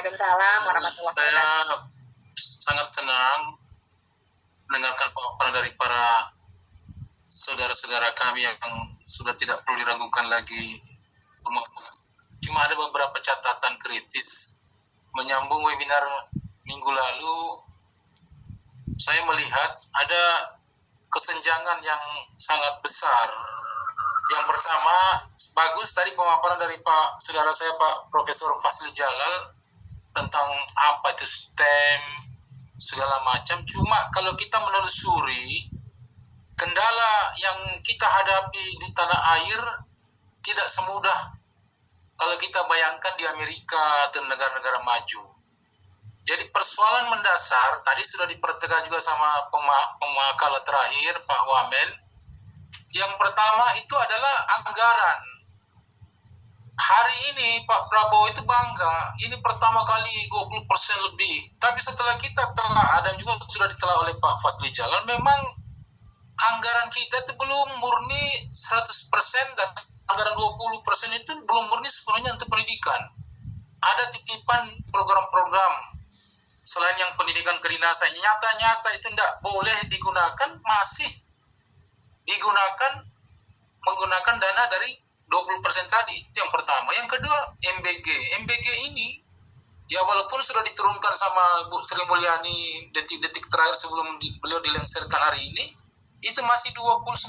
Waalaikumsalam warahmatullahi wabarakatuh. Saya sangat senang mendengarkan paparan dari para saudara-saudara kami yang sudah tidak perlu diragukan lagi. Cuma ada beberapa catatan kritis. Menyambung webinar minggu lalu, saya melihat ada kesenjangan yang sangat besar. Yang pertama, bagus tadi pemaparan dari Pak saudara saya Pak Profesor Fasli Jalal tentang apa itu STEM segala macam. Cuma kalau kita menelusuri kendala yang kita hadapi di tanah air tidak semudah kalau kita bayangkan di Amerika atau negara-negara maju. Jadi persoalan mendasar tadi sudah dipertegas juga sama pemakala terakhir Pak Wamen. Yang pertama itu adalah anggaran. Hari ini Pak Prabowo itu bangga, ini pertama kali 20% lebih. Tapi setelah kita telah dan juga sudah ditelah oleh Pak Fasli Jalal, memang anggaran kita itu belum murni 100% dan anggaran 20% itu belum murni sepenuhnya untuk pendidikan. Ada titipan program-program selain yang pendidikan kedinasan, nyata-nyata itu tidak boleh digunakan, masih digunakan menggunakan dana dari 20% tadi. Itu yang pertama. Yang kedua, MBG ini ya walaupun sudah diturunkan sama Bu Sri Mulyani detik-detik terakhir sebelum beliau dilengsarkan hari ini, itu masih 29%.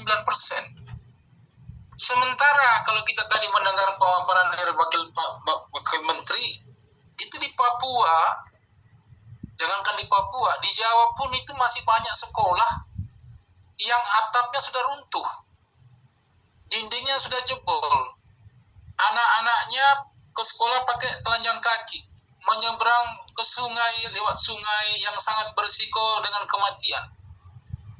Sementara kalau kita tadi mendengar pemaparan dari Wakil Menteri, itu di Papua, jangankan di Papua, di Jawa pun itu masih banyak sekolah yang atapnya sudah runtuh, dindingnya sudah jebol, anak-anaknya ke sekolah pakai telanjang kaki, menyeberang ke sungai, lewat sungai yang sangat berisiko dengan kematian.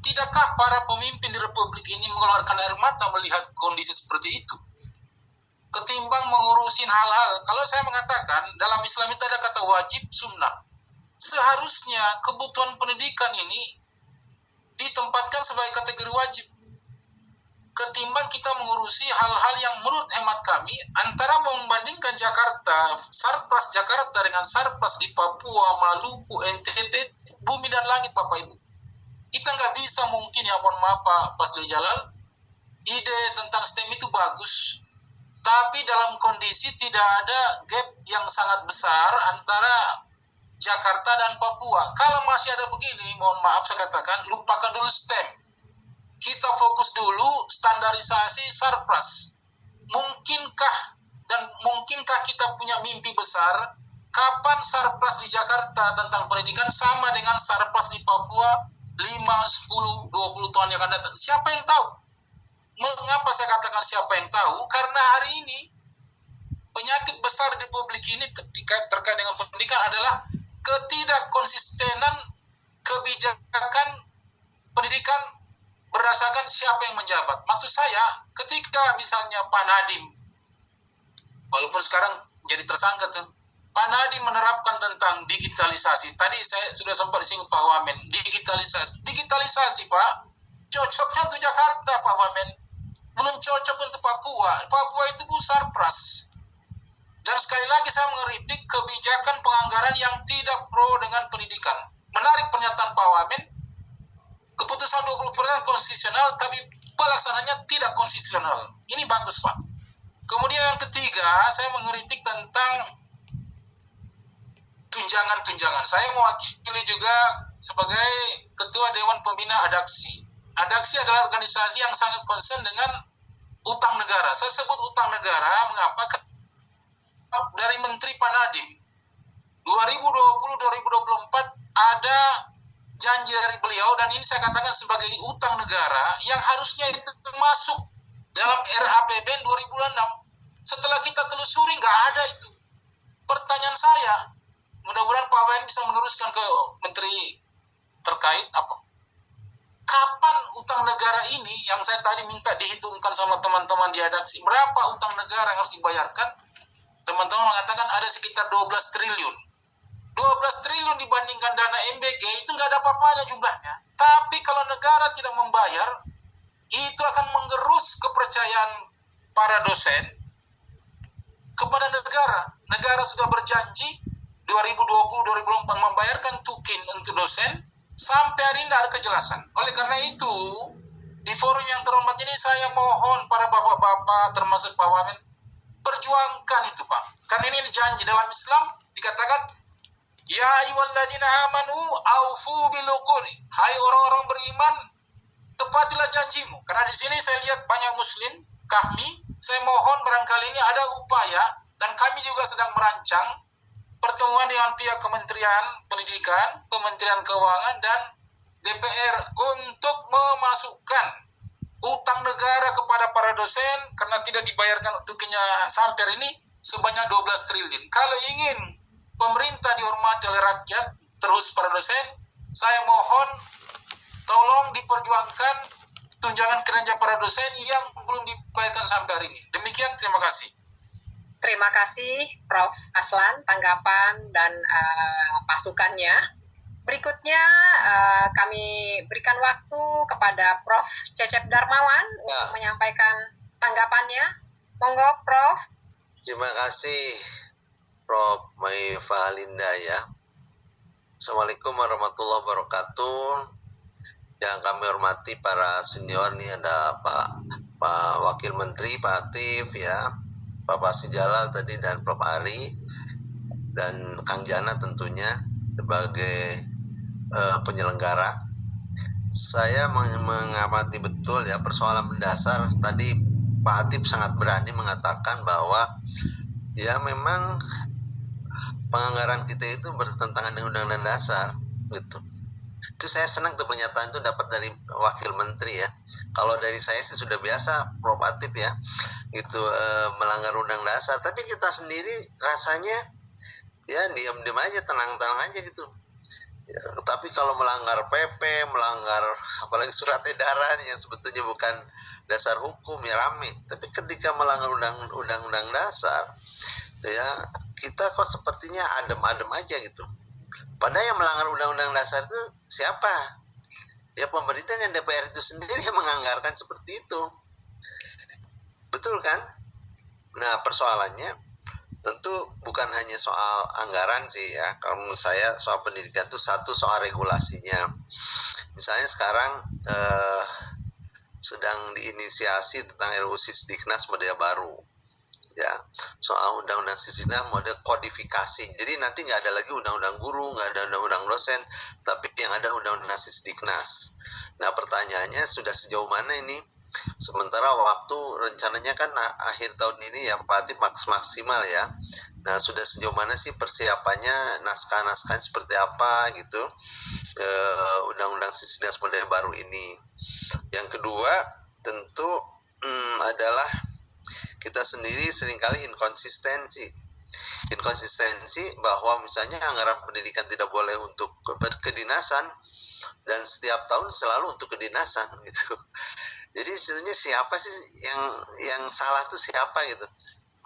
Tidakkah para pemimpin di Republik ini mengeluarkan air mata melihat kondisi seperti itu? Ketimbang mengurusin hal-hal, kalau saya mengatakan, dalam Islam itu ada kata wajib, sunnah. Seharusnya kebutuhan pendidikan ini ditempatkan sebagai kategori wajib. Ketimbang kita mengurusi hal-hal yang menurut hemat kami, antara membandingkan Jakarta, Sarpras Jakarta dengan Sarpras di Papua, Maluku, NTT, bumi dan langit Bapak Ibu. Kita nggak bisa mungkin, ya mohon maaf Pak Fasli Jalal, ide tentang STEM itu bagus, tapi dalam kondisi tidak ada gap yang sangat besar antara Jakarta dan Papua. Kalau masih ada begini, mohon maaf saya katakan, lupakan dulu STEM. Kita fokus dulu standarisasi Sarpras. Mungkinkah kita punya mimpi besar, kapan Sarpras di Jakarta tentang pendidikan sama dengan Sarpras di Papua 5, 10, 20 tahun yang akan datang? Siapa yang tahu? Mengapa saya katakan siapa yang tahu? Karena hari ini penyakit besar di publik ini terkait dengan pendidikan adalah ketidakkonsistenan kebijakan pendidikan berdasarkan siapa yang menjabat. Maksud saya, ketika misalnya Pak Nadiem, walaupun sekarang jadi tersangka tuh, Pak Nadiem menerapkan tentang digitalisasi. Tadi saya sudah sempat disinggung Pak Wamen, digitalisasi Pak, cocoknya untuk Jakarta Pak Wamen, belum cocok untuk Papua. Papua itu Sarpras. Dan sekali lagi saya mengkritik kebijakan penganggaran yang tidak pro dengan pendidikan. Menarik pernyataan Pak Wamen, keputusan 20% konstitusional, tapi pelaksananya tidak konstitusional. Ini bagus Pak. Kemudian yang ketiga, saya mengkritik tentang tunjangan-tunjangan. Saya mewakili juga sebagai Ketua Dewan Pembina ADAKSI. ADAKSI adalah organisasi yang sangat concern dengan utang negara. Saya sebut utang negara, mengapa? Dari Menteri Pak Nadiem 2020-2024 ada janji dari beliau, dan ini saya katakan sebagai utang negara yang harusnya itu masuk dalam RAPBN 2006. Setelah kita telusuri nggak ada itu. Pertanyaan saya, mudah-mudahan Pak Wamen bisa meneruskan ke menteri terkait, kapan utang negara ini yang saya tadi minta dihitungkan sama teman-teman di ADAKSI, berapa utang negara yang harus dibayarkan? Teman-teman mengatakan ada sekitar 12 triliun. 12 triliun dibandingkan dana MBG itu nggak ada apa-apanya jumlahnya. Tapi kalau negara tidak membayar, itu akan menggerus kepercayaan para dosen kepada negara. Negara sudah berjanji 2020-2024 membayarkan tukin untuk dosen, sampai hari ini tidak ada kejelasan. Oleh karena itu, di forum yang terhormat ini saya mohon para bapak-bapak termasuk Pak Wamen, perjuangkan itu Pak. Karena ini janji dalam Islam dikatakan, ya ayyuhalladzina amanu aufu bil uqud. Hai orang-orang beriman, tepatilah janjimu. Karena di sini saya lihat banyak muslim, kami, saya mohon barangkali ini ada upaya, dan kami juga sedang merancang pertemuan dengan pihak Kementerian Pendidikan, Kementerian Keuangan, dan DPR untuk memasukkan utang negara kepada para dosen karena tidak dibayarkan tukinya sampai hari ini sebanyak 12 triliun. Kalau ingin pemerintah dihormati oleh rakyat, terus para dosen, saya mohon tolong diperjuangkan tunjangan kinerja para dosen yang belum dibayarkan sampai hari ini. Demikian, terima kasih. Terima kasih Prof. Aslan tanggapan dan masukannya. Berikutnya kami berikan waktu kepada Prof. Cecep Darmawan untuk menyampaikan tanggapannya. Monggo Prof. Terima kasih Prof. Maifa Linda ya. Assalamualaikum warahmatullahi wabarakatuh. Yang kami hormati para senior nih, ada Pak Wakil Menteri Pak Atif ya, Bapak Sijalal tadi, dan Prof. Ari, dan Kang Jana tentunya sebagai penyelenggara. Saya mengamati betul ya persoalan mendasar. Tadi Pak Atif sangat berani mengatakan bahwa ya memang penganggaran kita itu bertentangan dengan Undang-Undang Dasar gitu. Itu saya senang tuh pernyataan itu dapat dari Wakil Menteri ya. Kalau dari saya sih sudah biasa Prof. Atif ya gitu, melanggar undang dasar, tapi kita sendiri rasanya ya diam-diam aja, tenang-tenang aja gitu ya. Tapi kalau melanggar PP, melanggar apalagi surat edaran yang sebetulnya bukan dasar hukum ya rame. Tapi ketika melanggar undang-undang dasar ya, kita kok sepertinya adem-adem aja gitu. Padahal yang melanggar undang-undang dasar itu siapa? Ya pemerintah dan DPR itu sendiri yang menganggarkan seperti itu. Betul kan? Nah persoalannya tentu bukan hanya soal anggaran sih ya. Kalau menurut saya soal pendidikan itu satu soal regulasinya. Misalnya sekarang sedang diinisiasi tentang RUU Sisdiknas model baru. Ya, soal undang-undang Sisdiknas model kodifikasi. Jadi nanti nggak ada lagi undang-undang guru, nggak ada undang-undang dosen, tapi yang ada undang-undang Sisdiknas. Nah pertanyaannya sudah sejauh mana ini? Sementara waktu rencananya kan akhir tahun ini ya Pak Atif maksimal ya. Nah sudah sejauh mana sih persiapannya, naskah-naskah seperti apa gitu undang-undang Sisdiknas model baru ini. Yang kedua tentu adalah kita sendiri seringkali inkonsistensi bahwa misalnya anggaran pendidikan tidak boleh untuk kedinasan dan setiap tahun selalu untuk kedinasan gitu. Jadi sebenarnya siapa sih yang salah tuh siapa gitu?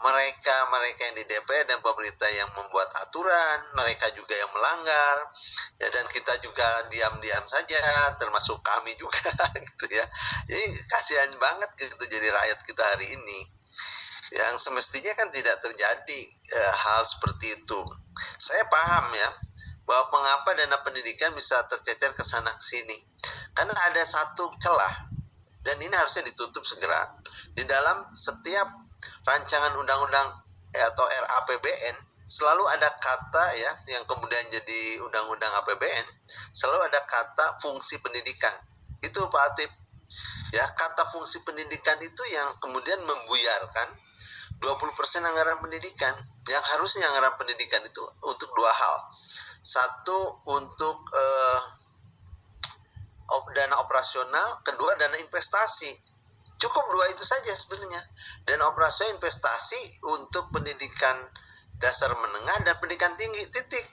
Mereka yang di DPR dan pemerintah yang membuat aturan, mereka juga yang melanggar ya, dan kita juga diam-diam saja, termasuk kami juga gitu ya. Jadi kasihan banget gitu jadi rakyat kita hari ini. Yang semestinya kan tidak terjadi hal seperti itu. Saya paham ya bahwa mengapa dana pendidikan bisa tercecer ke sana ke sini. Karena ada satu celah dan ini harusnya ditutup segera. Di dalam setiap rancangan undang-undang atau RAPBN selalu ada kata ya yang kemudian jadi undang-undang APBN, selalu ada kata fungsi pendidikan. Itu Pak Atif. Ya, kata fungsi pendidikan itu yang kemudian membuyarkan 20% anggaran pendidikan. Yang harusnya anggaran pendidikan itu untuk dua hal. Satu untuk dana operasional, kedua dana investasi. Cukup dua itu saja sebenarnya. Dana operasional, investasi untuk pendidikan dasar menengah dan pendidikan tinggi, titik.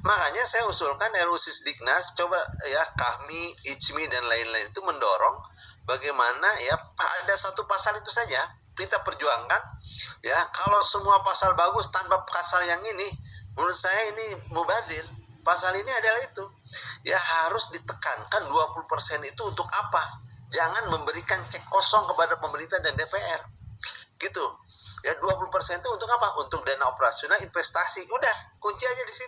Makanya saya usulkan RUU Sisdiknas, coba ya kami, ICMI dan lain-lain itu mendorong bagaimana ya ada satu pasal itu saja kita perjuangkan ya. Kalau semua pasal bagus tanpa pasal yang ini, menurut saya ini mubadir. Pasal ini adalah itu ya, harus ditekankan 20% itu untuk apa? Jangan memberikan cek kosong kepada pemerintah dan DPR gitu ya. 20% itu untuk apa? Untuk dana operasional, investasi. Udah, kunci aja di situ.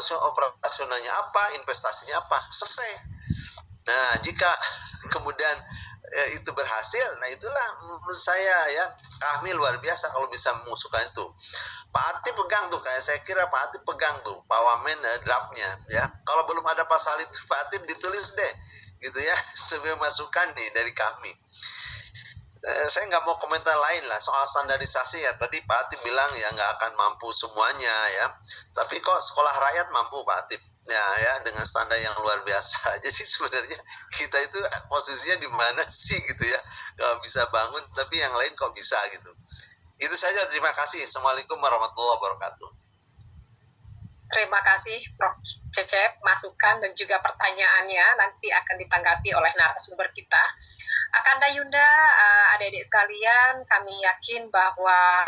operasionalnya apa, investasinya apa, selesai. Nah, jika kemudian itu berhasil, nah itulah menurut saya ya, kami luar biasa kalau bisa mengusulkan itu. Pak Atip pegang tuh, kayak saya kira Pak Atip pegang tuh Pak Wamen draftnya ya. Kalau belum ada pasal itu Pak Atip ditulis deh gitu ya, sebagai masukan nih dari kami. Saya nggak mau komentar lain lah soal standarisasi ya. Tadi Pak Atip bilang ya nggak akan mampu semuanya ya, tapi kok sekolah rakyat mampu Pak Atip ya dengan standar yang luar biasa. Jadi sebenarnya kita itu posisinya di mana sih gitu ya, kalau bisa bangun tapi yang lain kok bisa gitu. Itu saja, terima kasih. Assalamualaikum warahmatullahi wabarakatuh. Terima kasih Prof. Cecep, masukan dan juga pertanyaannya nanti akan ditanggapi oleh narasumber kita. Akanda Yunda, adik-adik sekalian, kami yakin bahwa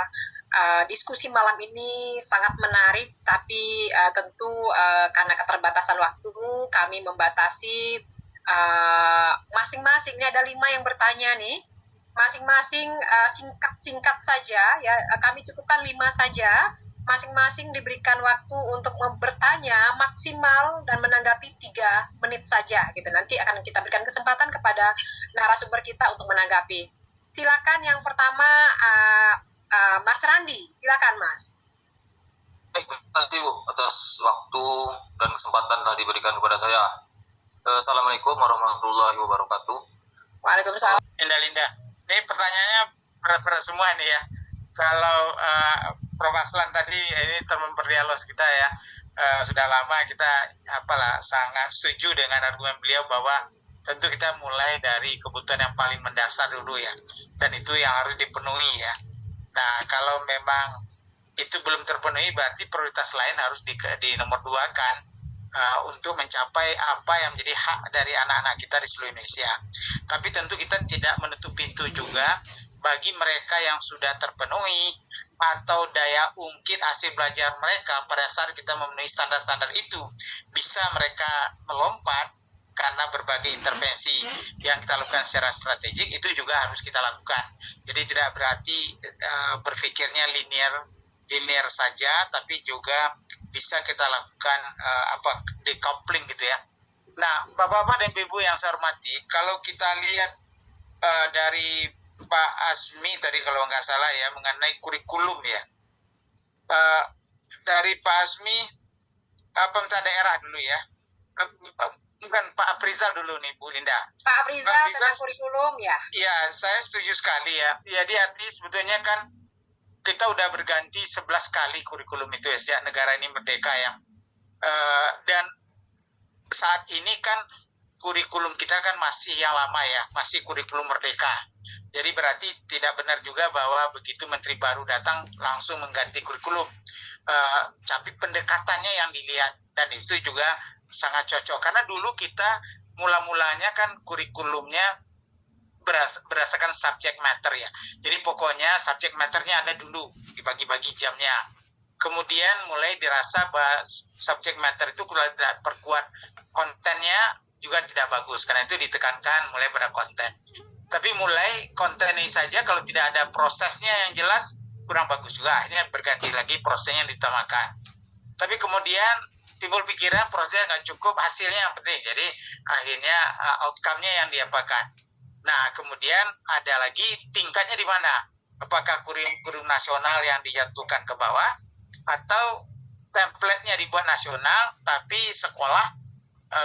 diskusi malam ini sangat menarik, tapi tentu karena keterbatasan waktu kami membatasi masing-masing. Ini ada 5 yang bertanya nih. Masing-masing singkat-singkat saja ya, kami cukupkan 5 saja. Masing-masing diberikan waktu untuk bertanya maksimal dan menanggapi 3 menit saja gitu. Nanti akan kita berikan kesempatan kepada narasumber kita untuk menanggapi. Silakan yang pertama Mas Randi, silakan Mas. Baik, nanti Bu, atas waktu dan kesempatan telah diberikan kepada saya. Assalamualaikum warahmatullahi wabarakatuh. Waalaikumsalam. Linda. Ini pertanyaannya berat-berat semua nih ya. Kalau Prof. Aslan tadi ini teman berdialog kita ya, sudah lama kita sangat setuju dengan argumen beliau bahwa tentu kita mulai dari kebutuhan yang paling mendasar dulu ya, dan itu yang harus dipenuhi ya. Nah, kalau memang itu belum terpenuhi, berarti prioritas lain harus di nomor 2-kan untuk mencapai apa yang menjadi hak dari anak-anak kita di seluruh Indonesia. Tapi tentu kita tidak menutup pintu juga bagi mereka yang sudah terpenuhi atau daya ungkit hasil belajar mereka pada saat kita memenuhi standar-standar itu, bisa mereka melompat karena berbagai intervensi yang kita lakukan secara strategik itu juga harus kita lakukan. Jadi tidak berarti berpikirnya linear saja, tapi juga bisa kita lakukan decoupling gitu ya. Nah, Bapak-bapak dan Ibu yang saya hormati, kalau kita lihat dari Pak Asmi tadi kalau nggak salah ya mengenai kurikulum ya, dari Pak Asmi pemerintah daerah dulu ya, bukan Pak Aprizal dulu nih Bu Linda. Pak Aprizal tentang kurikulum ya. Iya, saya setuju sekali ya. Jadi arti sebetulnya kan kita udah berganti 11 kali kurikulum itu ya sejak negara ini merdeka ya. Dan saat ini kan kurikulum kita kan masih yang lama ya, masih kurikulum merdeka. Jadi berarti tidak benar juga bahwa begitu menteri baru datang langsung mengganti kurikulum. Tapi pendekatannya yang dilihat, dan itu juga sangat cocok. Karena dulu kita mula-mulanya kan kurikulumnya berdasarkan subject matter ya. Jadi pokoknya subject matternya ada dulu, dibagi-bagi jamnya. Kemudian mulai dirasa bahwa subject matter itu kalau tidak perkuat kontennya juga tidak bagus. Karena itu ditekankan mulai pada konten. Tapi mulai konten ini saja kalau tidak ada prosesnya yang jelas kurang bagus juga. Akhirnya berganti lagi prosesnya yang ditamakan. Tapi kemudian timbul pikiran prosesnya nggak cukup, hasilnya yang penting. Jadi akhirnya outcome-nya yang diapakan. Nah, kemudian ada lagi tingkatnya di mana? Apakah kurikulum nasional yang dijatuhkan ke bawah atau template-nya dibuat nasional tapi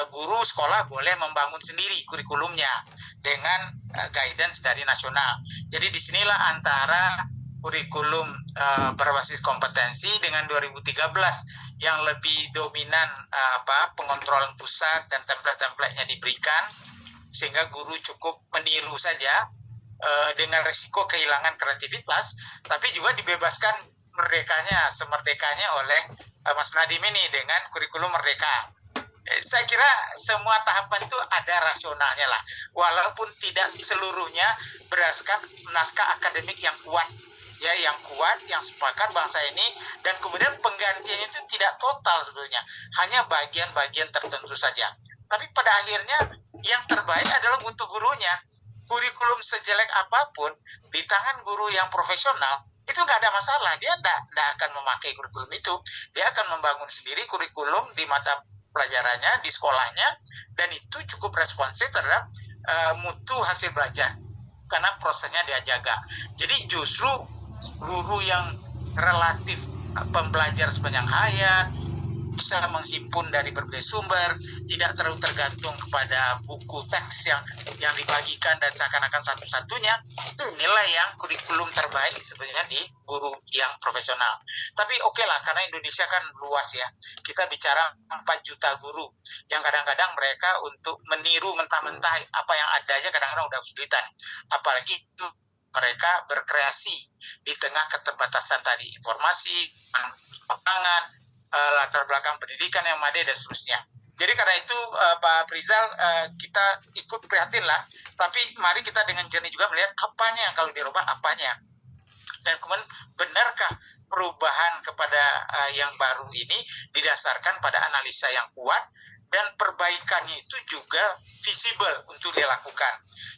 guru sekolah boleh membangun sendiri kurikulumnya dengan guidance dari nasional. Jadi disinilah antara kurikulum berbasis kompetensi dengan 2013 yang lebih dominan pengontrolan pusat dan template-template-nya diberikan sehingga guru cukup meniru saja dengan resiko kehilangan kreativitas, tapi juga dibebaskan semerdekanya oleh Mas Nadiem ini dengan kurikulum merdeka. Saya kira semua tahapan itu ada rasionalnya lah, walaupun tidak seluruhnya berdasarkan naskah akademik yang kuat, ya, yang sepakat bangsa ini, dan kemudian penggantiannya itu tidak total sebetulnya, hanya bagian-bagian tertentu saja. Tapi pada akhirnya yang terbaik adalah untuk gurunya. Kurikulum sejelek apapun di tangan guru yang profesional itu nggak ada masalah, dia nggak akan memakai kurikulum itu, dia dia akan membangun sendiri kurikulum di mata pelajarannya, di sekolahnya, dan itu cukup responsif terhadap mutu hasil belajar, karena prosesnya dia jaga. Jadi justru guru yang relatif pembelajar sepanjang hayat, bisa menghimpun dari berbagai sumber, tidak terlalu tergantung kepada buku teks yang dibagikan dan seakan-akan satu-satunya, inilah yang kurikulum terbaik sebenarnya di guru yang profesional. Tapi oke lah, karena Indonesia kan luas ya, kita bicara 4 juta guru, yang kadang-kadang mereka untuk meniru mentah-mentah apa yang ada aja kadang-kadang udah kesulitan, apalagi mereka berkreasi di tengah keterbatasan tadi, informasi, lapangan, latar belakang pendidikan yang madai dan seterusnya. Jadi karena itu Pak Prizal, kita ikut prihatin lah, tapi mari kita dengan jernih juga melihat apanya yang kalau dirubah, apanya. Dan kemudian benarkah perubahan kepada yang baru ini didasarkan pada analisa yang kuat, dan perbaikannya itu juga visible untuk dilakukan.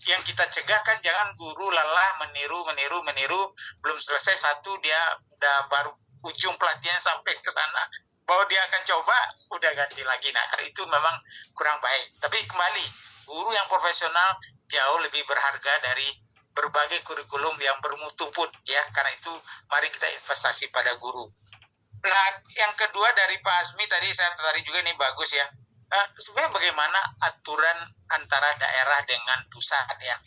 Yang kita cegah kan jangan guru lelah meniru, belum selesai satu dia udah baru ujung pelatihan sampai ke sana, bahwa dia akan coba, udah ganti lagi. Nah, karena itu memang kurang baik. Tapi kembali, guru yang profesional jauh lebih berharga dari berbagai kurikulum yang bermutu pun, ya. Karena itu, mari kita investasi pada guru. Nah, yang kedua dari Pak Azmi tadi, saya tertarik juga, ini bagus ya. Sebenarnya bagaimana aturan antara daerah dengan pusat, ya.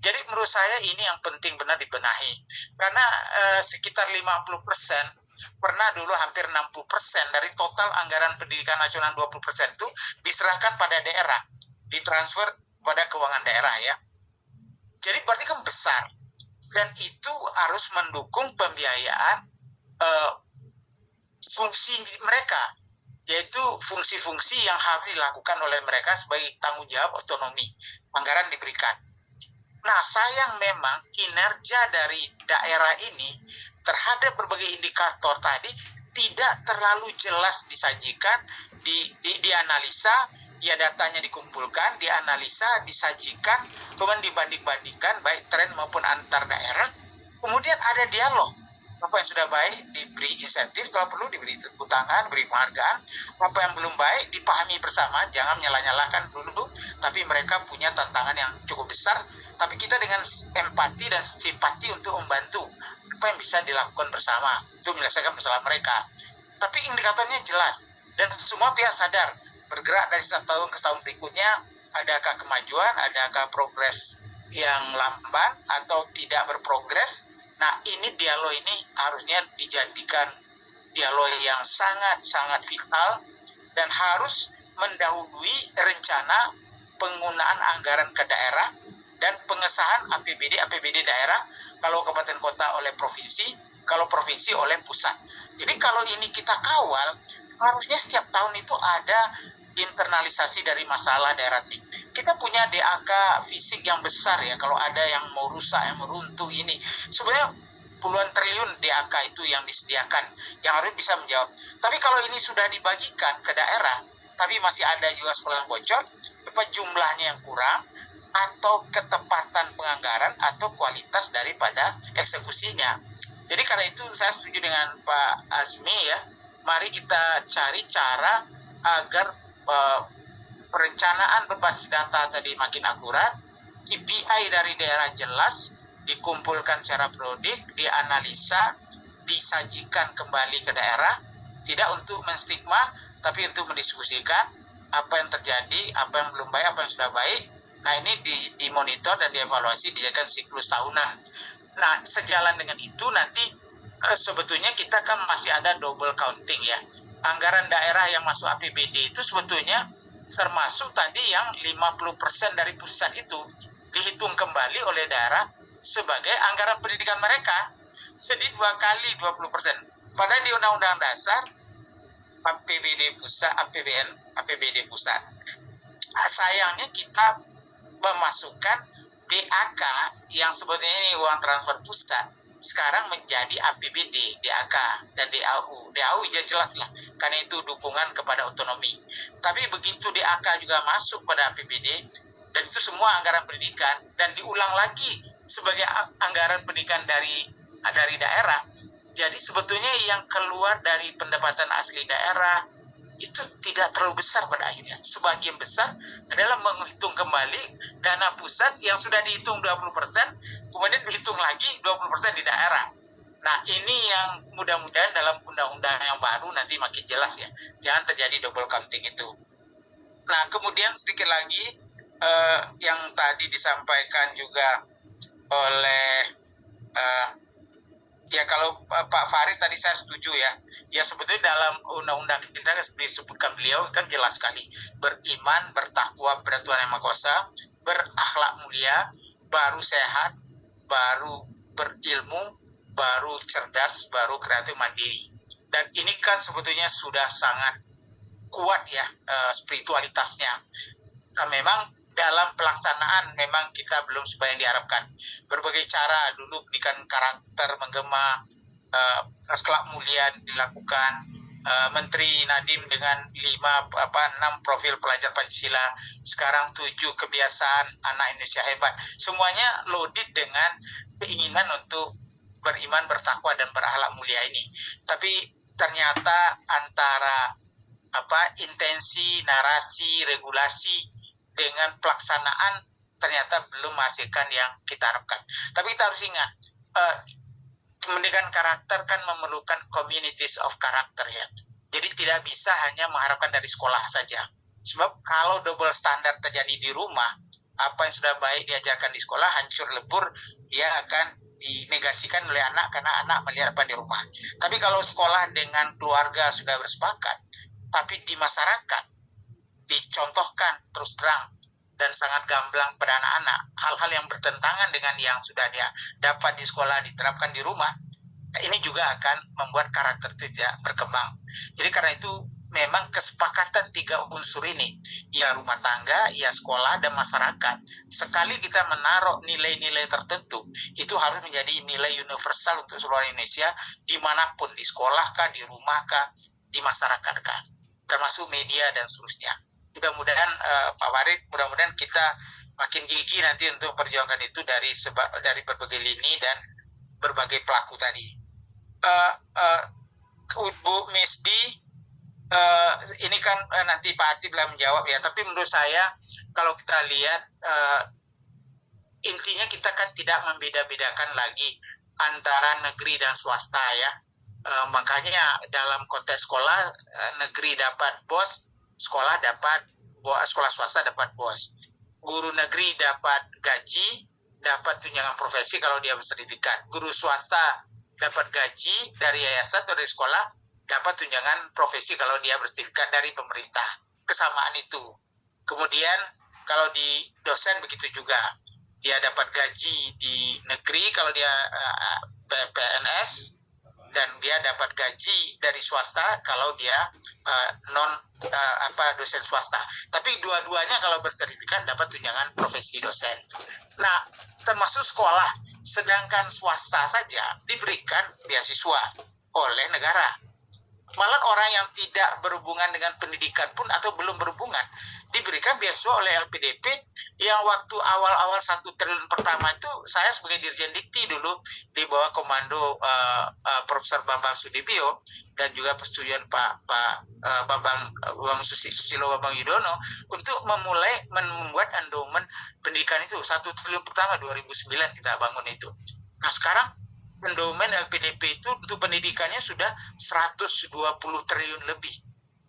Jadi menurut saya ini yang penting benar dibenahi. Karena sekitar 50%, pernah dulu hampir 60% dari total anggaran pendidikan nasional 20% itu diserahkan pada daerah, ditransfer pada keuangan daerah ya. Jadi berarti kan besar, dan itu harus mendukung pembiayaan fungsi mereka, yaitu fungsi-fungsi yang harus dilakukan oleh mereka sebagai tanggung jawab otonomi, anggaran diberikan. Nah, sayang memang kinerja dari daerah ini terhadap berbagai indikator tadi tidak terlalu jelas disajikan, dianalisa, ya datanya dikumpulkan, dianalisa, disajikan, kemudian dibanding-bandingkan baik tren maupun antar daerah. Kemudian ada dialog. Apa yang sudah baik diberi insentif, kalau perlu diberi tepuk tangan, beri penghargaan. Apa yang belum baik dipahami bersama, jangan nyala-nyalakan dulu, tapi mereka punya tantangan yang cukup besar. Tapi kita dengan empati dan simpati untuk membantu apa yang bisa dilakukan bersama untuk menyelesaikan masalah mereka. Tapi indikatornya jelas dan semua pihak sadar bergerak dari satu tahun ke tahun berikutnya, adakah kemajuan, adakah progres yang lamban atau tidak berprogres. Nah, ini dialog ini harusnya dijadikan dialog yang sangat-sangat vital dan harus mendahului rencana penggunaan anggaran ke daerah dan pengesahan APBD daerah, kalau kabupaten kota oleh provinsi, kalau provinsi oleh pusat. Jadi kalau ini kita kawal, harusnya setiap tahun itu ada internalisasi dari masalah daerah ini. Kita punya DAK fisik yang besar ya, kalau ada yang mau rusak, yang meruntuh ini. Sebenarnya puluhan triliun DAK itu yang disediakan, yang harus bisa menjawab. Tapi kalau ini sudah dibagikan ke daerah, tapi masih ada juga sekolah yang bocor, apa jumlahnya yang kurang, atau ketepatan penganggaran, atau kualitas daripada eksekusinya. Jadi karena itu saya setuju dengan Pak Azmi ya, mari kita cari cara agar perencanaan berbasis data tadi makin akurat, KPI dari daerah jelas, dikumpulkan secara periodik, dianalisa, disajikan kembali ke daerah, tidak untuk menstigma, tapi untuk mendiskusikan apa yang terjadi, apa yang belum baik, apa yang sudah baik. Nah, ini dimonitor dan dievaluasi, dijadikan siklus tahunan. Nah, sejalan dengan itu nanti sebetulnya kita kan masih ada double counting ya. Anggaran daerah yang masuk APBD itu sebetulnya termasuk tadi yang 50% dari pusat itu dihitung kembali oleh daerah sebagai anggaran pendidikan mereka. Jadi 2 kali 20%. Padahal di Undang-Undang Dasar APBD pusat, APBD pusat. Sayangnya kita memasukkan DAK yang sebetulnya ini uang transfer pusat sekarang menjadi APBD, DAK dan DAU. DAU jelas lah, karena itu dukungan kepada otonomi. Tapi begitu DAK juga masuk pada APBD, dan itu semua anggaran pendidikan, dan diulang lagi sebagai anggaran pendidikan dari daerah, Jadi sebetulnya yang keluar dari pendapatan asli daerah itu tidak terlalu besar pada akhirnya. Sebagian besar adalah menghitung kembali dana pusat yang sudah dihitung 20%, kemudian dihitung lagi 20% di daerah. Nah, ini yang mudah-mudahan dalam undang-undang yang baru nanti makin jelas ya. Jangan terjadi double counting itu. Nah, kemudian sedikit lagi yang tadi disampaikan juga oleh ya kalau Pak Farid tadi saya setuju ya. Ya sebetulnya dalam undang-undang kita disebutkan beliau kan jelas sekali. Beriman, bertakwa pada Tuhan Yang Maha Kuasa, berakhlak mulia, baru sehat, baru berilmu, baru cerdas, baru kreatif mandiri. Dan ini kan sebetulnya sudah sangat kuat ya spiritualitasnya. Nah, memang dalam pelaksanaan memang kita belum sebanyak yang diharapkan. Berbagai cara dulu pendidikan karakter, menggema, akhlak mulia dilakukan. Menteri Nadiem dengan 6 profil pelajar Pancasila, sekarang 7 kebiasaan anak Indonesia hebat. Semuanya loaded dengan keinginan untuk beriman, bertakwa dan berakhlak mulia ini. Tapi ternyata antara intensi, narasi, regulasi dengan pelaksanaan ternyata belum menghasilkan yang kita harapkan. Tapi kita harus ingat, pendidikan karakter kan memerlukan communities of character ya. Jadi tidak bisa hanya mengharapkan dari sekolah saja. Sebab kalau double standar terjadi di rumah, apa yang sudah baik diajarkan di sekolah hancur lebur, dia akan dinegasikan oleh anak karena anak melihat apa di rumah. Tapi kalau sekolah dengan keluarga sudah bersepakat, tapi di masyarakat dicontohkan terus terang dan sangat gamblang pada anak-anak, hal-hal yang bertentangan dengan yang sudah dia dapat di sekolah diterapkan di rumah, ini juga akan membuat karakter tidak berkembang. Jadi karena itu memang kesepakatan 3 unsur ini, ya rumah tangga, ya sekolah, dan masyarakat, sekali kita menaruh nilai-nilai tertentu, itu harus menjadi nilai universal untuk seluruh Indonesia, dimanapun, di sekolah kah, di rumah kah, di masyarakat kah, termasuk media dan seterusnya. Mudah-mudahan Pak Farid, mudah-mudahan kita makin gigih nanti untuk perjuangkan itu dari berbagai lini dan berbagai pelaku tadi. Bu Misdi, ini kan nanti Pak Atib lah menjawab ya, tapi menurut saya kalau kita lihat intinya kita kan tidak membeda-bedakan lagi antara negeri dan swasta ya. Makanya dalam konteks sekolah, negeri dapat BOS, sekolah swasta dapat BOS. Guru negeri dapat gaji, dapat tunjangan profesi kalau dia bersertifikat. Guru swasta dapat gaji dari yayasan atau dari sekolah, dapat tunjangan profesi kalau dia bersertifikat dari pemerintah. Kesamaan itu. Kemudian kalau di dosen begitu juga. Dia dapat gaji di negeri kalau dia PNS, dan dia dapat gaji dari swasta kalau dia dosen swasta. Tapi dua-duanya kalau bersertifikat dapat tunjangan profesi dosen. Nah, termasuk sekolah. Sedangkan swasta saja diberikan beasiswa oleh negara. Malah orang yang tidak berhubungan dengan pendidikan pun atau belum berhubungan diberikan beasiswa oleh LPDP yang waktu awal-awal 1 triliun pertama itu saya sebagai Dirjen Dikti dulu di bawah komando Profesor Bambang Sudibyo dan juga persetujuan Pak Susilo Bambang Yudhoyono untuk membuat endowment pendidikan itu 1 triliun pertama 2009 kita bangun itu. Nah sekarang endowment LPDP itu untuk pendidikannya sudah 120 triliun lebih.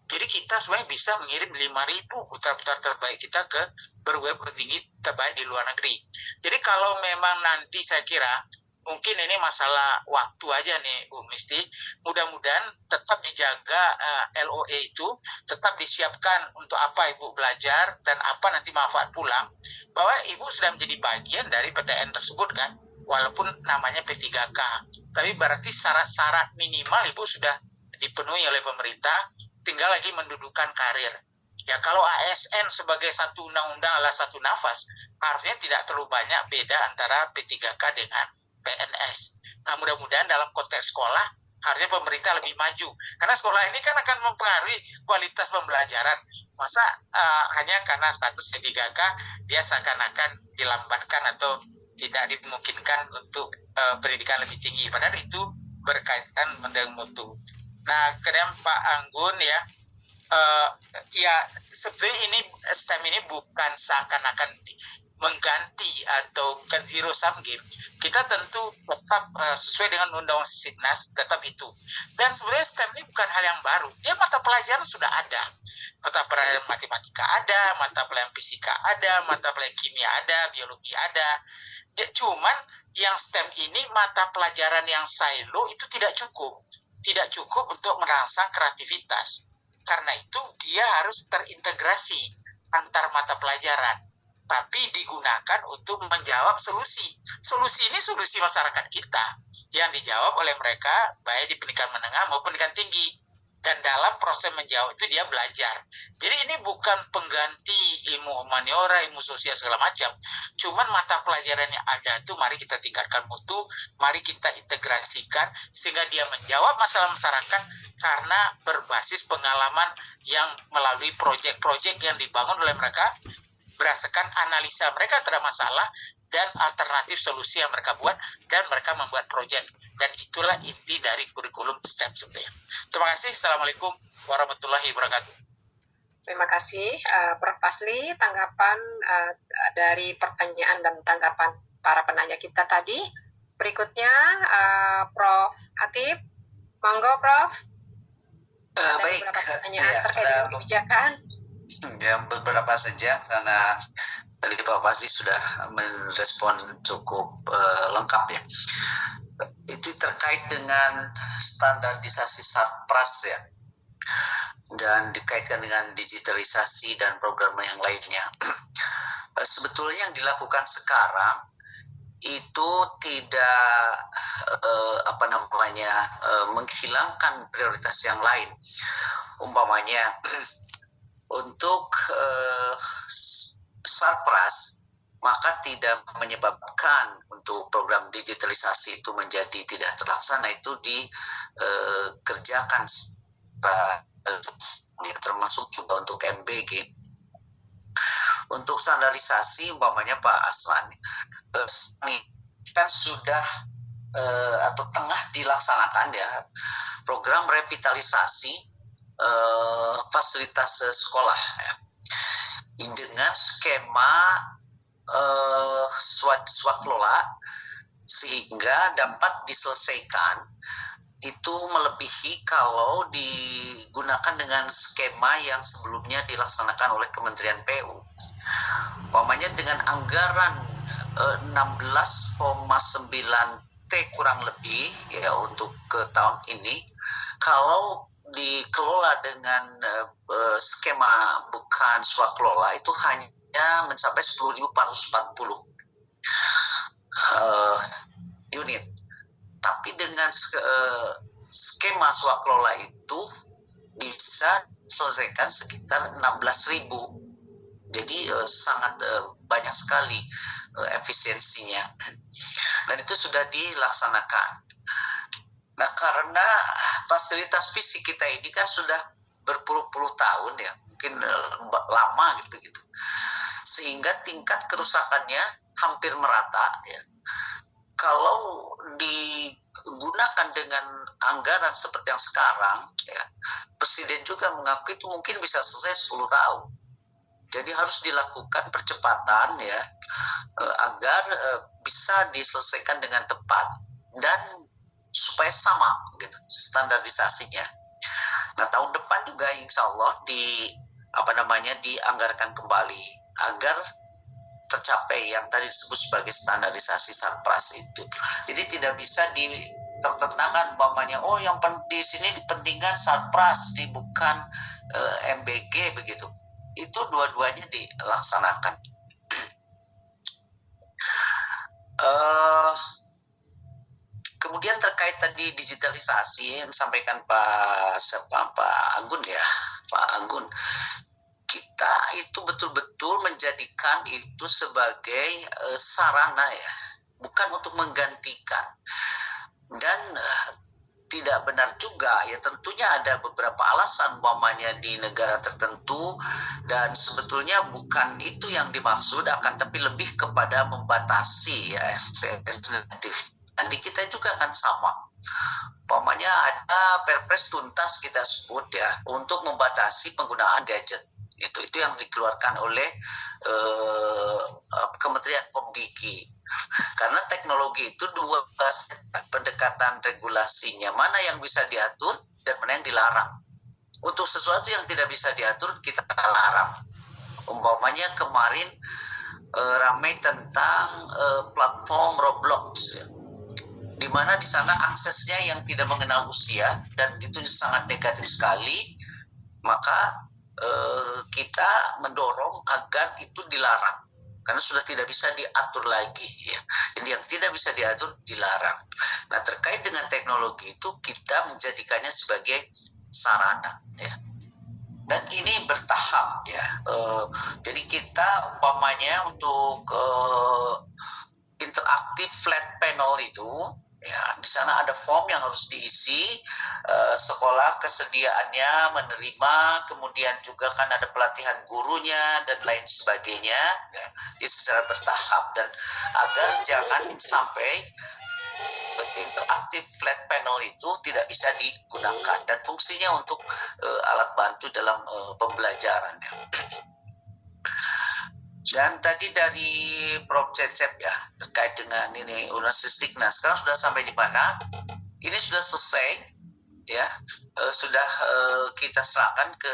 Jadi kita sebenarnya bisa mengirim 5.000 putra-putra terbaik kita ke perguruan tinggi terbaik di luar negeri. Jadi kalau memang nanti saya kira mungkin ini masalah waktu aja nih Bu Misti, mudah-mudahan tetap dijaga LOE itu, tetap disiapkan untuk apa Ibu belajar dan apa nanti manfaat pulang, bahwa Ibu sudah menjadi bagian dari PTN tersebut kan, walaupun namanya P3K. Tapi berarti syarat-syarat minimal Ibu sudah dipenuhi oleh pemerintah, tinggal lagi mendudukan karir. Ya kalau ASN sebagai satu undang-undang adalah satu nafas, harusnya tidak terlalu banyak beda antara P3K dengan PNS. Nah mudah-mudahan dalam konteks sekolah, harusnya pemerintah lebih maju. Karena sekolah ini kan akan mempengaruhi kualitas pembelajaran. Masa hanya karena status P3K, dia seakan-akan dilambatkan atau tidak dimungkinkan untuk pendidikan lebih tinggi. Padahal itu berkaitan dengan mutu. Nah, kemudian Pak Anggun ya, ya sebenarnya ini STEM ini bukan seakan-akan mengganti atau bukan zero sum game. Kita tentu tetap sesuai dengan undang-undang Sisdiknas tetap itu. Dan sebenarnya STEM ini bukan hal yang baru. Dia mata pelajaran sudah ada. Mata pelajaran matematika ada, mata pelajaran fisika ada, mata pelajaran kimia ada, biologi ada. Cuman yang STEM ini mata pelajaran yang silo itu tidak cukup. Tidak cukup untuk merangsang kreativitas. Karena itu dia harus terintegrasi antar mata pelajaran. Tapi digunakan untuk menjawab solusi. Solusi ini solusi masyarakat kita yang dijawab oleh mereka baik di pendidikan menengah maupun pendidikan tinggi. Dan dalam proses menjawab itu dia belajar. Jadi ini bukan pengganti ilmu humaniora, ilmu sosial segala macam. Cuman mata pelajaran yang ada itu mari kita tingkatkan mutu, mari kita integrasikan sehingga dia menjawab masalah masyarakat karena berbasis pengalaman yang melalui proyek-proyek yang dibangun oleh mereka berdasarkan analisa mereka terhadap masalah dan alternatif solusi yang mereka buat dan mereka membuat proyek. Dan itulah inti dari kurikulum STEM sebenarnya. Terima kasih. Assalamualaikum warahmatullahi wabarakatuh. Terima kasih Prof. Fazli, tanggapan dari pertanyaan dan tanggapan para penanya kita tadi. Berikutnya Prof. Atib. Monggo Prof. Ada Baik. beberapa pertanyaan terkait dengan kebijakan. Ya, beberapa saja karena tadi Pak Fazli sudah merespon cukup lengkap ya. Itu terkait dengan standarisasi Satpras ya, dan dikaitkan dengan digitalisasi dan program yang lainnya. Sebetulnya yang dilakukan sekarang itu tidak menghilangkan prioritas yang lain. Umpamanya untuk Satpras, maka tidak menyebabkan untuk program digitalisasi itu menjadi tidak terlaksana, itu dikerjakan termasuk juga untuk MBG. Untuk standarisasi umpamanya Pak Aslan ini kan sudah atau tengah dilaksanakan ya program revitalisasi fasilitas sekolah ya, dengan skema swaklola sehingga dapat diselesaikan itu melebihi kalau digunakan dengan skema yang sebelumnya dilaksanakan oleh Kementerian PU. Umpamanya dengan anggaran 16,9 T kurang lebih ya untuk ke tahun ini, kalau dikelola dengan skema bukan swaklola itu hanya mencapai 10.440 unit. Tapi dengan skema swaklola itu bisa selesaikan sekitar 16.000. Jadi sangat banyak sekali efisiensinya. Dan itu sudah dilaksanakan. Nah, karena fasilitas fisik kita ini kan sudah berpuluh-puluh tahun ya, mungkin lama gitu. Sehingga tingkat kerusakannya hampir merata ya. Kalau digunakan dengan anggaran seperti yang sekarang ya, Presiden juga mengakui itu mungkin bisa selesai 10 tahun. Jadi harus dilakukan percepatan ya agar bisa diselesaikan dengan tepat dan supaya sama gitu standarisasinya. Nah, tahun depan juga insya Allah dianggarkan kembali agar tercapai yang tadi disebut sebagai standarisasi Satpras itu. Jadi tidak bisa tertentangan umpamanya yang di sini dipentingkan Satpras, bukan MBG begitu. Itu dua-duanya dilaksanakan. Kemudian terkait tadi digitalisasi yang disampaikan Pak Anggun ya, Pak Anggun, kita itu betul-betul menjadikan itu sebagai sarana ya, bukan untuk menggantikan. Dan tidak benar juga ya, tentunya ada beberapa alasan umpamanya di negara tertentu, dan sebetulnya bukan itu yang dimaksud, akan tapi lebih kepada membatasi ya ekstensitif. Dan di kita juga kan sama. umpamanya ada perpres tuntas kita sebut ya untuk membatasi penggunaan gadget. Itu yang dikeluarkan oleh Kementerian Komdiki. Karena teknologi itu dua pendekatan regulasinya, mana yang bisa diatur dan mana yang dilarang. Untuk sesuatu yang tidak bisa diatur kita larang. Umpamanya kemarin ramai tentang platform Roblox ya, di mana di sana aksesnya yang tidak mengenal usia dan itu sangat negatif sekali, maka kita mendorong agar itu dilarang karena sudah tidak bisa diatur lagi ya. Jadi yang tidak bisa diatur dilarang. Nah, terkait dengan teknologi itu kita menjadikannya sebagai sarana ya. Dan ini bertahap ya. Jadi kita umpamanya untuk interaktif flat panel itu ya, di sana ada form yang harus diisi, sekolah kesediaannya menerima, kemudian juga kan ada pelatihan gurunya dan lain sebagainya ya, jadi secara bertahap dan agar jangan sampai interaktif flat panel itu tidak bisa digunakan dan fungsinya untuk alat bantu dalam pembelajaran ya. Dan tadi dari Prof. Cecep ya terkait dengan ini Undang-Undang sekarang sudah sampai di mana? Ini sudah selesai ya, sudah kita serahkan ke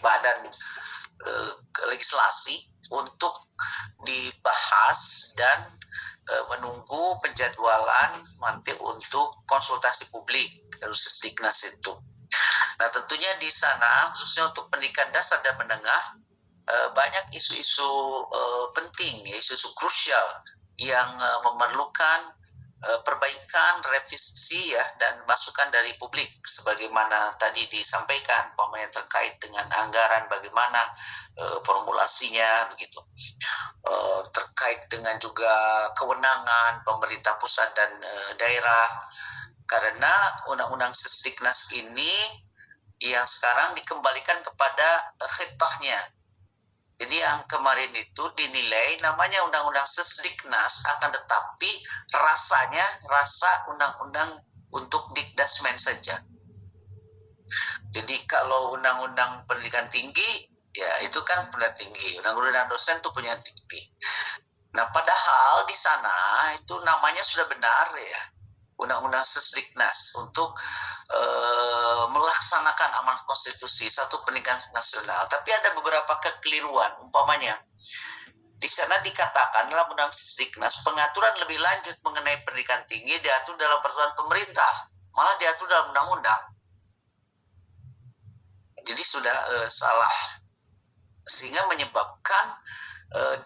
badan legislasi untuk dibahas dan menunggu penjadwalan nanti untuk konsultasi publik Undang-Undang itu. Nah, tentunya di sana khususnya untuk pendidikan dasar dan menengah banyak isu-isu penting, isu-isu krusial yang memerlukan perbaikan, revisi ya dan masukan dari publik sebagaimana tadi disampaikan umpamanya terkait dengan anggaran bagaimana formulasinya begitu. Terkait dengan juga kewenangan pemerintah pusat dan daerah karena Undang-Undang Sisdiknas ini yang sekarang dikembalikan kepada khitahnya. Jadi yang kemarin itu dinilai namanya Undang-Undang Sisdiknas akan tetapi rasanya rasa undang-undang untuk Dikdasmen saja. Jadi kalau Undang-Undang Pendidikan Tinggi ya itu kan pendidikan tinggi, Undang-Undang dosen itu punya dikti. Nah padahal di sana itu namanya sudah benar ya Undang-Undang Sisdiknas untuk melaksanakan amanat konstitusi satu pendidikan nasional. Tapi ada beberapa kekeliruan. Umpamanya, di sana dikatakan dalam Undang-Undang Sisdiknas pengaturan lebih lanjut mengenai pendidikan tinggi diatur dalam peraturan pemerintah, malah diatur dalam undang-undang. Jadi sudah salah, sehingga menyebabkan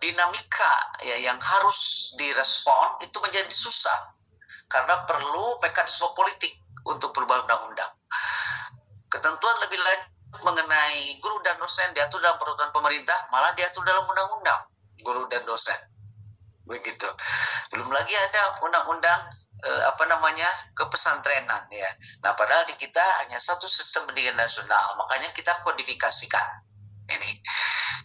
dinamika ya yang harus direspon itu menjadi susah. Karena perlu mekanisme politik untuk perubahan undang-undang. Ketentuan lebih lanjut mengenai guru dan dosen diatur dalam peraturan pemerintah, malah diatur dalam undang-undang guru dan dosen. Begitu. Belum lagi ada undang-undang kepesantrenan ya. Nah, padahal di kita hanya satu sistem pendidikan nasional, makanya kita kodifikasikan ini.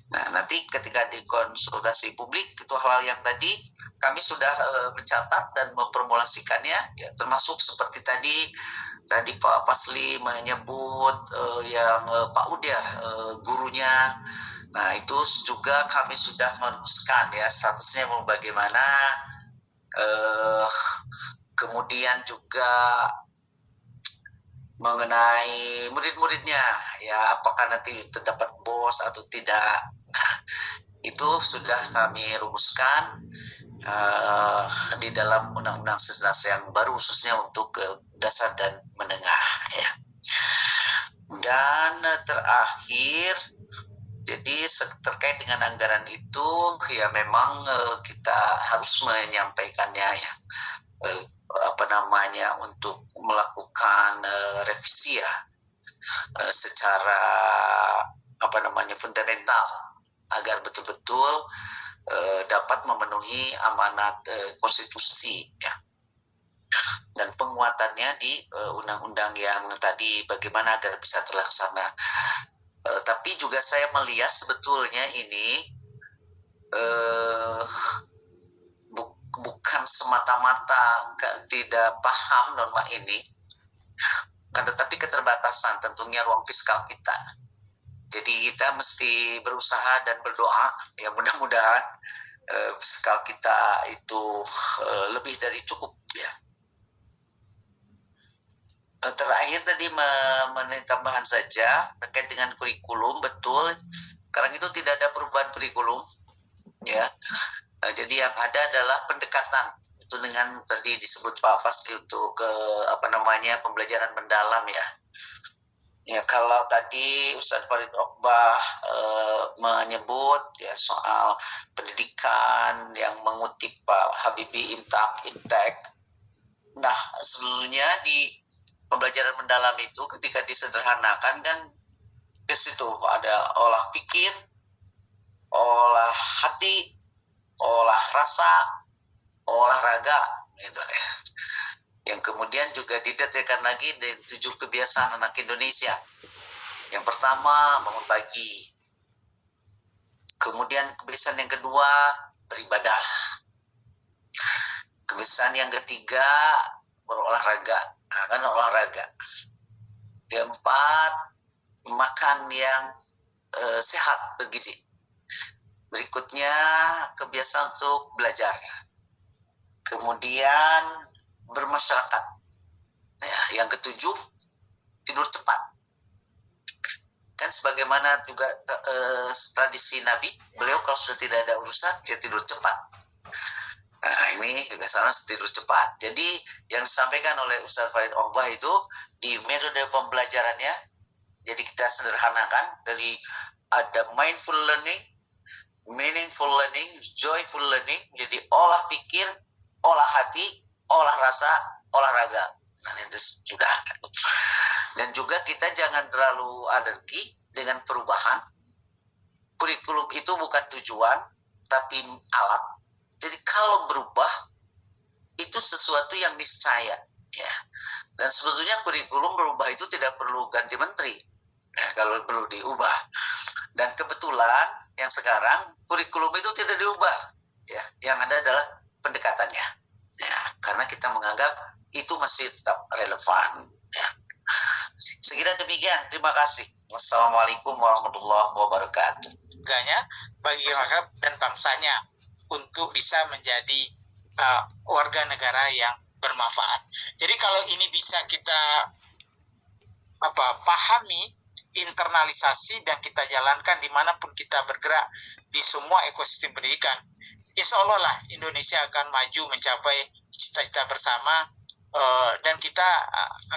Nah, nanti ketika dikonsultasi publik itu hal-hal yang tadi kami sudah mencatat dan memformulasikannya ya, termasuk seperti tadi Pak Pasli menyebut yang Pak Uda gurunya. Nah, itu juga kami sudah merumuskan ya statusnya mau bagaimana, kemudian juga mengenai murid-muridnya ya apakah nanti terdapat BOS atau tidak. Nah, itu sudah kami rumuskan di dalam Undang-Undang Sisdiknas yang baru khususnya untuk dasar dan menengah ya. Dan terakhir jadi terkait dengan anggaran itu ya memang kita harus menyampaikannya ya untuk melakukan revisi ya secara fundamental agar betul-betul dapat memenuhi amanat konstitusi ya. Dan penguatannya di undang-undang yang tadi bagaimana agar bisa terlaksana. Tapi juga saya melihat sebetulnya ini bukan semata-mata tidak paham norma ini, kan tetapi keterbatasan tentunya ruang fiskal kita. Jadi kita mesti berusaha dan berdoa ya mudah-mudahan fiskal kita itu lebih dari cukup ya. Terakhir tadi tambahan saja terkait dengan kurikulum, betul. Sekarang itu tidak ada perubahan kurikulum ya. Jadi yang ada adalah pendekatan itu dengan tadi disebut Pak Fasli untuk pembelajaran mendalam ya. Ya kalau tadi Ustadz Farid Oqbah menyebut ya soal pendidikan yang mengutip Pak Habibie Imtek. Nah, seluruhnya di pembelajaran mendalam itu ketika disederhanakan kan di situ ada olah pikir, olah hati, olah rasa, olahraga gitu ya. Yang kemudian juga didetailkan lagi dari 7 kebiasaan anak Indonesia. Yang pertama, bangun pagi. Kemudian kebiasaan yang kedua, beribadah. Kebiasaan yang ketiga, berolahraga. Kan olahraga. Keempat, makan yang sehat, bergizi. Berikutnya, kebiasaan untuk belajar. Kemudian bermasyarakat. Ya, yang ketujuh, tidur cepat. Kan sebagaimana juga tradisi Nabi, beliau kalau sudah tidak ada urusan, dia tidur cepat. Nah, ini juga sama tidur cepat. Jadi yang disampaikan oleh Ustaz Farid Oqbah itu di metode pembelajarannya, jadi kita sederhanakan dari ada mindful learning, meaningful learning, joyful learning, jadi olah pikir, olah hati, olah rasa, olahraga. Nah, itu sudah. Dan juga kita jangan terlalu alergi dengan perubahan. Kurikulum itu bukan tujuan, tapi alat. Jadi kalau berubah, itu sesuatu yang niscaya. Ya. Dan sebetulnya kurikulum berubah itu tidak perlu ganti menteri. Ya, kalau perlu diubah. Dan kebetulan yang sekarang kurikulum itu tidak diubah. Ya. Yang ada adalah pendekatannya. Ya, karena kita menganggap itu masih tetap relevan. Ya. Sekira demikian. Terima kasih. Wassalamualaikum warahmatullahi wabarakatuh. Bagi rakyat dan bangsanya untuk bisa menjadi warga negara yang bermanfaat. Jadi kalau ini bisa kita pahami, internalisasi dan kita jalankan dimanapun kita bergerak di semua ekosistem pendidikan, insya Allah lah Indonesia akan maju mencapai cita-cita bersama dan kita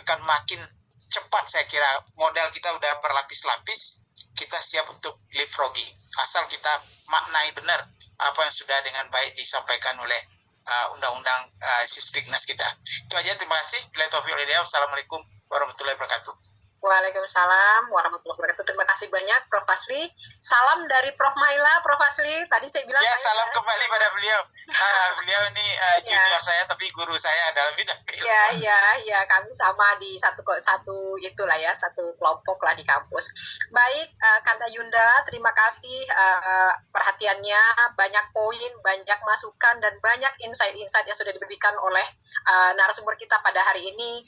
akan makin cepat. Saya kira modal kita udah berlapis-lapis, kita siap untuk leapfrogging asal kita maknai benar apa yang sudah dengan baik disampaikan oleh undang-undang Sisdiknas kita. Itu aja, terima kasih. Bila taufiq wal hidayah. Wassalamualaikum warahmatullahi wabarakatuh. Waalaikumsalam warahmatullahi wabarakatuh. Terima kasih banyak Prof. Fasli. Salam dari Prof. Maila. Prof. Fasli, tadi saya bilang ya, salam kembali pada beliau. Beliau ini junior saya, tapi guru saya dalam bidang keilmuan. Ya, kami sama di satu itulah ya, satu kelompok lah di kampus. Baik, Kanda Yunda, terima kasih perhatiannya, banyak poin, banyak masukan, dan banyak insight-insight yang sudah diberikan oleh narasumber kita pada hari ini.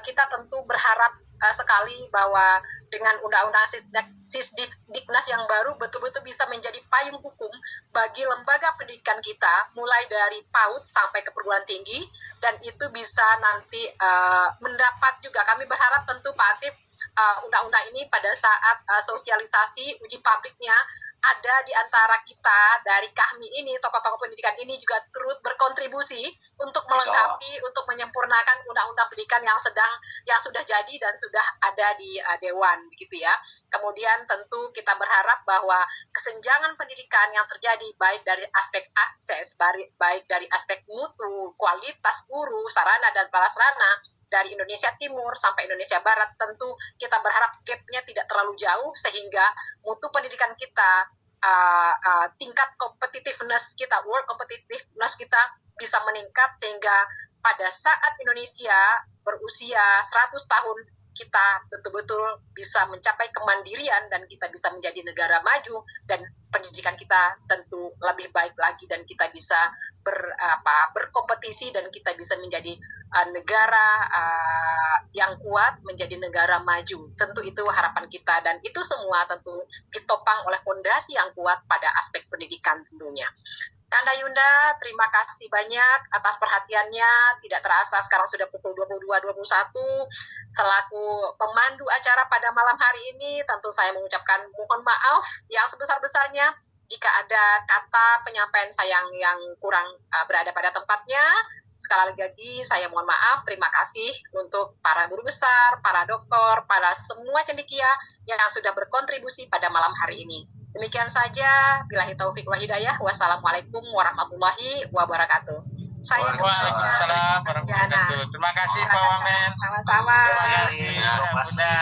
Kita tentu berharap sekali bahwa dengan undang-undang Sisdiknas yang baru betul-betul bisa menjadi payung hukum bagi lembaga pendidikan kita, mulai dari PAUD sampai ke perguruan tinggi, dan itu bisa nanti mendapat juga, kami berharap tentu Pak Atif, undang-undang ini pada saat sosialisasi uji publiknya ada di antara kita dari KAHMI ini, tokoh-tokoh pendidikan ini juga turut berkontribusi untuk melengkapi, untuk menyempurnakan undang-undang pendidikan yang sudah jadi dan sudah ada di Dewan, begitu ya. Kemudian tentu kita berharap bahwa kesenjangan pendidikan yang terjadi baik dari aspek akses, baik dari aspek mutu, kualitas guru, sarana dan prasarana, dari Indonesia Timur sampai Indonesia Barat, tentu kita berharap gap-nya tidak terlalu jauh sehingga mutu pendidikan kita, tingkat competitiveness kita, world competitiveness kita bisa meningkat, sehingga pada saat Indonesia berusia 100 tahun kita betul-betul bisa mencapai kemandirian dan kita bisa menjadi negara maju, dan pendidikan kita tentu lebih baik lagi, dan kita bisa berkompetisi, dan kita bisa menjadi negara yang kuat, menjadi negara maju. Tentu itu harapan kita, dan itu semua tentu ditopang oleh fondasi yang kuat pada aspek pendidikan tentunya. Kanda Yunda, terima kasih banyak atas perhatiannya. Tidak terasa sekarang sudah pukul 22.21. Selaku pemandu acara pada malam hari ini, tentu saya mengucapkan mohon maaf yang sebesar-besarnya jika ada kata penyampaian saya yang kurang berada pada tempatnya. Sekali lagi saya mohon maaf. Terima kasih untuk para guru besar, para doktor, para semua cendekia yang sudah berkontribusi pada malam hari ini. Demikian saja, billahi taufik wal hidayah. Wassalamualaikum warahmatullahi wabarakatuh. Saya Waalaikumsalam warahmatullahi wabarakatuh. Terima kasih Pak Wamen. Sama-sama. Terima kasih Bunda.